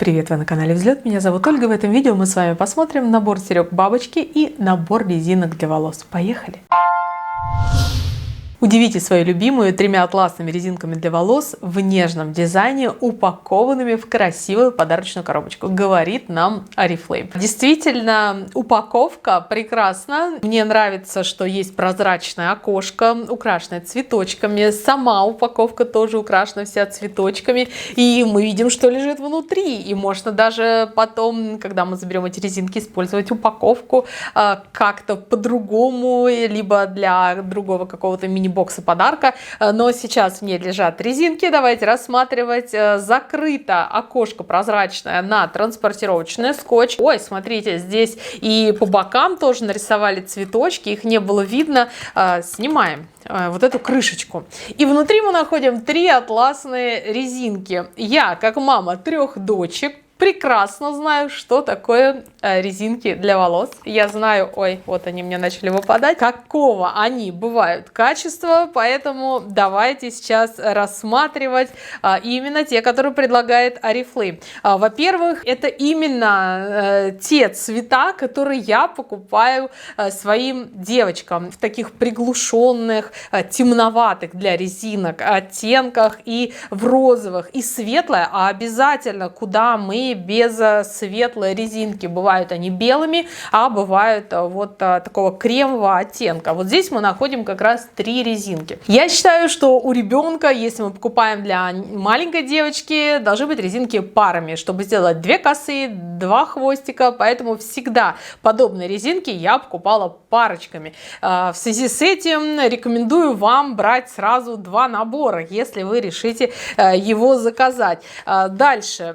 Привет, вы на канале Взлет, меня зовут Ольга. В этом видео мы с вами посмотрим набор серег бабочки и набор резинок для волос. Поехали! Удивите свою любимую 3 атласными резинками для волос в нежном дизайне, упакованными в красивую подарочную коробочку, говорит нам Oriflame. Действительно, упаковка прекрасна. Мне нравится, что есть прозрачное окошко, украшенное цветочками. Сама упаковка тоже украшена вся цветочками. И мы видим, что лежит внутри. И можно даже потом, когда мы заберем эти резинки, использовать упаковку как-то по-другому, либо для другого какого-то мини-бокса подарка. Но сейчас в ней лежат резинки. Давайте рассматривать. Закрыто окошко прозрачное на транспортировочный скотч. Ой, смотрите, здесь и по бокам тоже нарисовали цветочки. Их не было видно. Снимаем вот эту крышечку. И внутри мы находим 3 атласные резинки. Я, как мама 3 дочек, прекрасно знаю, что такое резинки для волос. Я знаю, ой, вот они мне начали выпадать, какого они бывают качества, поэтому давайте сейчас рассматривать именно те, которые предлагает Oriflame. Во-первых, это именно те цвета, которые я покупаю своим девочкам в таких приглушенных, темноватых для резинок оттенках, и в розовых, и светлое, а обязательно куда мы без светлой резинки. Бывают они белыми, а бывают вот такого кремового оттенка. Вот здесь мы находим как раз 3 резинки. Я считаю, что у ребенка, если мы покупаем для маленькой девочки, должны быть резинки парами, чтобы сделать 2 косы, 2 хвостика. Поэтому всегда подобные резинки я покупала парочками. В связи с этим рекомендую вам брать сразу 2 набора, если вы решите его заказать. Дальше.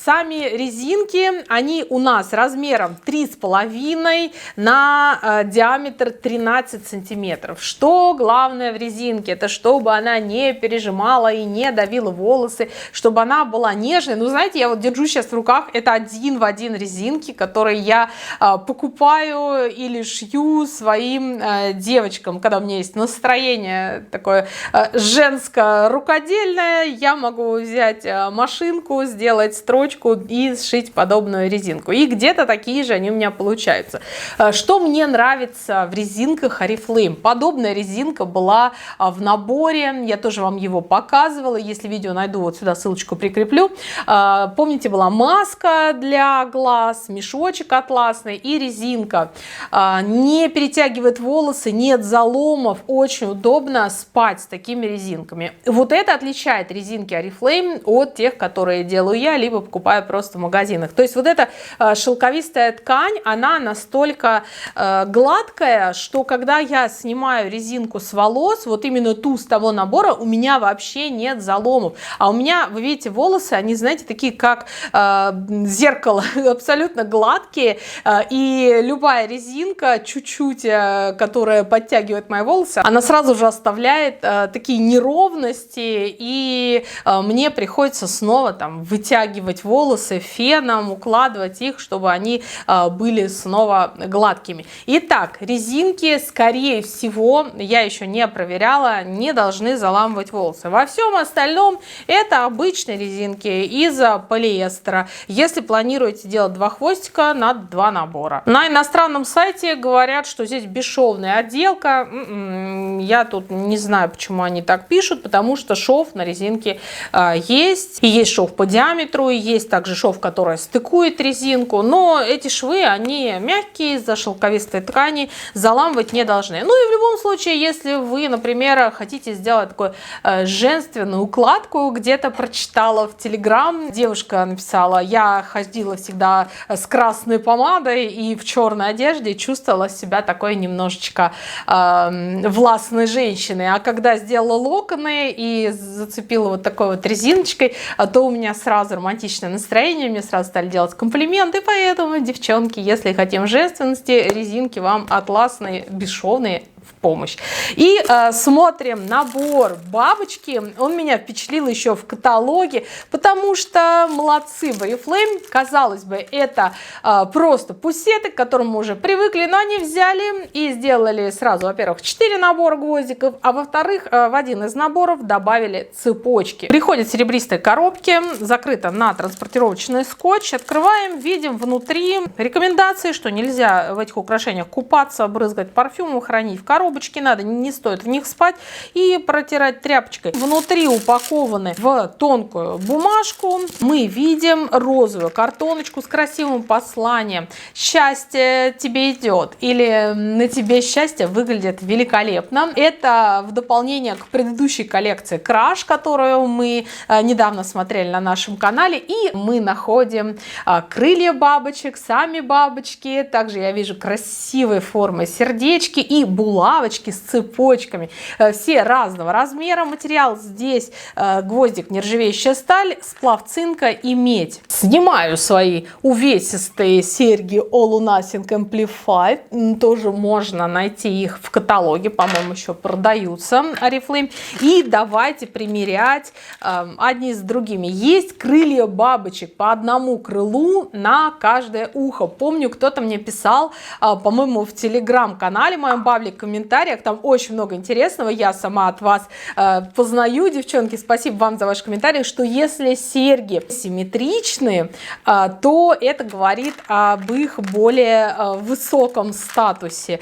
Сами резинки, они у нас размером 3,5 на диаметр 13 сантиметров. Что главное в резинке? Это чтобы она не пережимала и не давила волосы, чтобы она была нежной. Ну, знаете, я вот держу сейчас в руках, это 1 в 1 резинки, которые я покупаю или шью своим девочкам. Когда у меня есть настроение такое женско-рукодельное, я могу взять машинку, сделать строчку и сшить подобную резинку. И где-то такие же они у меня получаются. Что мне нравится в резинках Oriflame? Подобная резинка была в наборе. Я тоже вам его показывала. Если видео найду, вот сюда ссылочку прикреплю. Помните, была маска для глаз, мешочек атласный и резинка. Не перетягивает волосы, нет заломов. Очень удобно спать с такими резинками. Вот это отличает резинки Oriflame от тех, которые делаю я, либо покупаю просто в магазинах. То есть вот эта шелковистая ткань, она настолько гладкая, что когда я снимаю резинку с волос, вот именно ту с того набора, у меня вообще нет заломов. А у меня, вы видите, волосы, они, знаете, такие как зеркало, абсолютно гладкие. И любая резинка, чуть-чуть, которая подтягивает мои волосы, она сразу же оставляет такие неровности, и мне приходится снова там вытягивать волосы феном, укладывать их, чтобы они были снова гладкими. Итак, резинки, скорее всего, я еще не проверяла, не должны заламывать волосы. Во всем остальном это обычные резинки из полиэстера. Если планируете делать 2 хвостика, надо 2 набора. На иностранном сайте говорят, что здесь бесшовная отделка. Я тут не знаю, почему они так пишут, потому что шов на резинке есть. И есть шов по диаметру, и есть также шов, который стыкует резинку. Но эти швы, они мягкие, из-за шелковистой ткани, заламывать не должны. Ну и в любом случае, если вы, например, хотите сделать такую женственную укладку, где-то прочитала в Telegram, девушка написала: я ходила всегда с красной помадой и в черной одежде, и чувствовала себя такой немножечко властной женщиной. А когда сделала локоны и зацепила вот такой вот резиночкой, то у меня сразу романтичное настроение, мне сразу стали делать комплименты. Поэтому, девчонки, если хотим женственности, резинки вам атласные, бесшовные в помощь. И смотрим набор бабочки. Он меня впечатлил еще в каталоге, потому что молодцы в Oriflame. Казалось бы, это просто пусеты, к которым мы уже привыкли, но они взяли и сделали сразу, во-первых, 4 набора гвоздиков, а во-вторых, в один из наборов добавили цепочки. Приходят в серебристой коробке, закрыто на транспортировочный скотч. Открываем, видим внутри рекомендации, что нельзя в этих украшениях купаться, брызгать парфюмом, хранить в коробочке надо, не стоит в них спать и протирать тряпочкой. Внутри упакованы в тонкую бумажку. Мы видим розовую картоночку с красивым посланием. Счастье тебе идет, или на тебе счастье выглядит великолепно. Это в дополнение к предыдущей коллекции Crush, которую мы недавно смотрели на нашем канале. И мы находим крылья бабочек, сами бабочки. Также я вижу красивые формы сердечки и булавочки с цепочками. Все разного размера. Материал здесь гвоздик, нержавеющая сталь, сплав цинка и медь. Снимаю свои увесистые серьги All or Nothing Amplified. Тоже можно найти их в каталоге, по-моему, еще продаются Oriflame. И давайте примерять одни с другими. Есть крылья бабочек по одному крылу на каждое ухо. Помню, кто-то мне писал, по-моему, в телеграм-канале моем паблик, в комментариях, там очень много интересного, я сама от вас познаю, девчонки, спасибо вам за ваши комментарии, что если серьги симметричные, то это говорит об их более высоком статусе.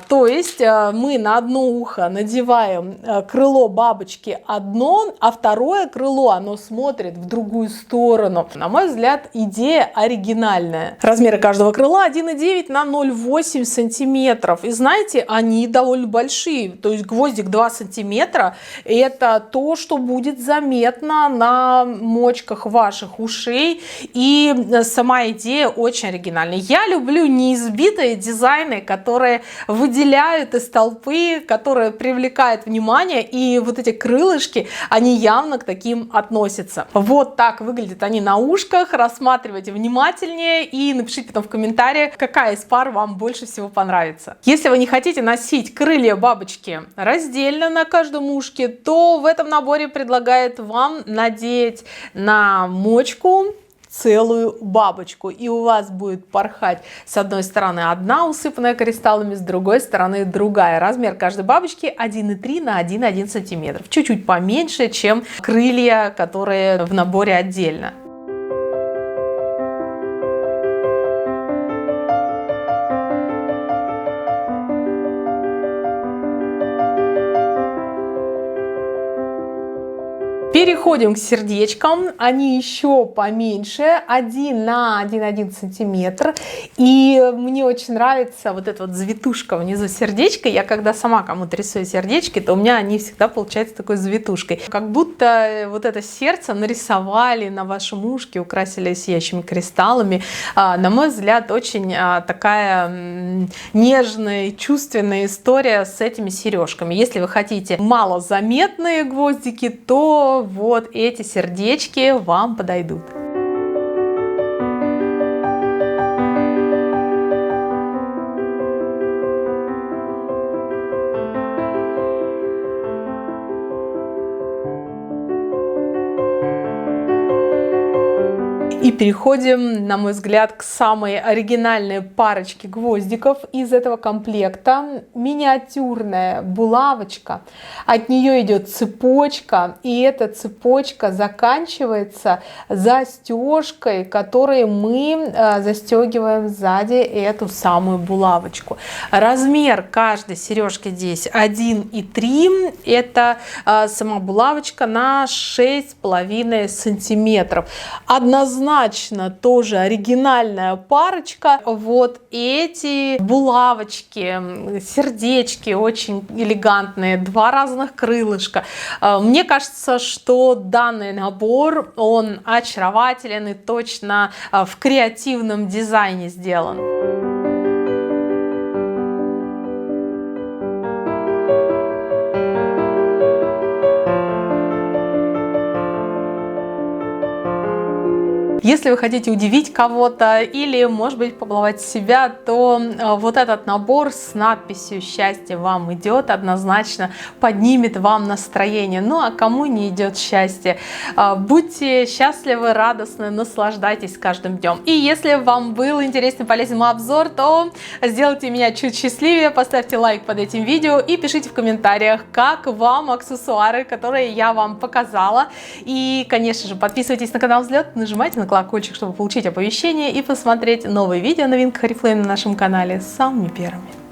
То есть мы на одно ухо надеваем крыло бабочки одно, а второе крыло, оно смотрит в другую сторону. На мой взгляд, идея оригинальная. Размеры каждого крыла 1,9 на 0,8 сантиметров. И знаете, они довольно большие. То есть гвоздик 2 сантиметра. Это то, что будет заметно на мочках ваших ушей. И сама идея очень оригинальная. Я люблю неизбитые дизайны, которые выделяют из толпы, которые привлекают внимание. И вот эти крылышки, они явно к таким относятся. Вот так выглядят они на ушках. Рассматривайте внимательнее и напишите потом в комментариях, какая из пар вам больше всего понравится. Если вы не хотите носить крылья бабочки раздельно на каждом ушке, то в этом наборе предлагают вам надеть на мочку целую бабочку, и у вас будет порхать с одной стороны одна, усыпанная кристаллами, с другой стороны другая. Размер каждой бабочки 1,3 на 1,1 сантиметров, чуть-чуть поменьше, чем крылья, которые в наборе отдельно. Переходим к сердечкам. Они еще поменьше, 1 на 1,1 сантиметр. И мне очень нравится вот эта вот завитушка внизу сердечка. Я когда сама кому-то рисую сердечки, то у меня они всегда получаются такой завитушкой. Как будто вот это сердце нарисовали на вашем ушке, украсили сияющими кристаллами. На мой взгляд, очень такая нежная, чувственная история с этими сережками. Если вы хотите малозаметные гвоздики, то вот эти сердечки вам подойдут. И переходим, на мой взгляд, к самой оригинальной парочке гвоздиков из этого комплекта. Миниатюрная булавочка. От нее идет цепочка, и эта цепочка заканчивается застежкой, которой мы застегиваем сзади эту самую булавочку. Размер каждой сережки здесь 1,3. Это сама булавочка на 6,5 сантиметров. Однозначно тоже оригинальная парочка. Вот эти булавочки, сердечки очень элегантные, два разных крылышка. Мне кажется, что данный набор, он очарователен и точно в креативном дизайне сделан. Если вы хотите удивить кого-то или, может быть, побаловать себя, то вот этот набор с надписью «Счастье вам идет» однозначно поднимет вам настроение. Ну а кому не идет счастье? Будьте счастливы, радостны, наслаждайтесь каждым днем. И если вам был интересный, полезен мой обзор, то сделайте меня чуть счастливее, поставьте лайк под этим видео и пишите в комментариях, как вам аксессуары, которые я вам показала. И, конечно же, подписывайтесь на канал Взлет, нажимайте на колокольчик, чтобы получить оповещения и посмотреть новые видео о новинках Oriflame на нашем канале самыми первыми.